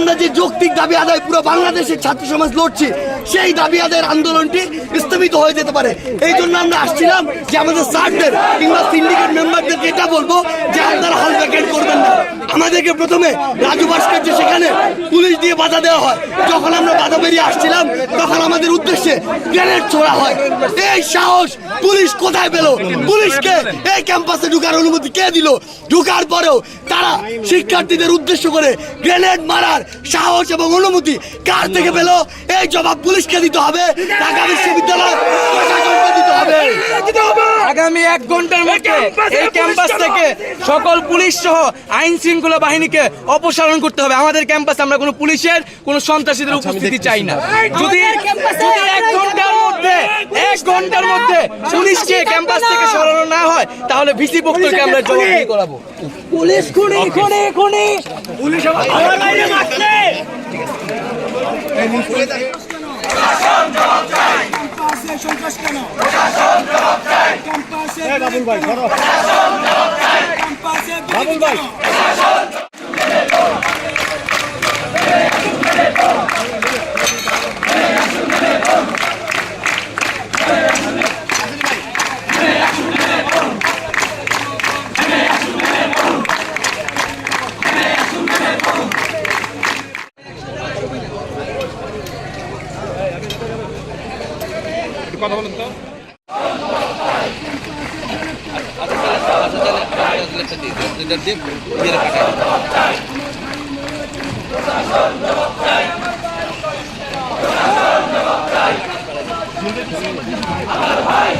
আমরা যে যৌক্তিক দাবি আদায় পুরো বাংলাদেশের ছাত্র সমাজ লড়ছি, সেই দাবি আদায়ের আন্দোলনটি স্থগিত হয়ে যেতে পারে। এই জন্য আমরা আসছিলাম যে আমাদের স্যারদের কিংবা সিন্ডিকেট মেম্বারদেরকে এটা বলবো যে আপনারা হল ভ্যাকেন্ট করবেন না। আমাদেরকে প্রথমে রাজু ভাস্কর্যে সেখানে পুলিশ দিয়ে বাধা দেওয়া হয়। যখন আমরা বাধা বেরিয়ে আসছিলাম তখন আমাদের উদ্দেশ্যে গ্রেনেড ছোড়া হয়। এই সাহস পুলিশ কোথায় পেল? পুলিশকে এই ক্যাম্পাসে ঢুকার অনুমতি কে দিল? ঢুকার পরেও তারা শিক্ষার্থীদের উদ্দেশ্য করে গ্রেনেড মারার সাহস এবং অনুমতি কার থেকে পেল? এই জবাব পুলিশকে দিতে হবে, ঢাকা বিশ্ববিদ্যালয় প্রশাসনকে দিতে হবে। আগামী 1 ঘন্টার মধ্যে এই ক্যাম্পাস থেকে সকল পুলিশ সহ আইন শৃঙ্খলা বাহিনীকে অপসারণ করতে হবে। আমাদের ক্যাম্পাসে আমরা কোনো পুলিশের কোনো সন্ত্রাসীদের উপস্থিতি চাই না। যদি 1 ঘন্টার মধ্যে পুলিশকে ক্যাম্পাস থেকে সরানো না হয় তাহলে ভিসি পক্ষকে আমরা জবাবদিহি করাবো। পুলিশ খুনি খুনি খুনি পুলিশ আমার বাইরে মারছে। প্রশাসন জবাব চাই। ক্যাম্পাসে সন্ত্রাস কেন? প্রশাসন জবাব চাই। ক্যাম্পাসে বাবুল ভাই ধরো। প্রশাসন জবাব চাই। ক্যাম্পাসে বাবুল ভাই প্রশাসন কথা বলেন তো। ভাই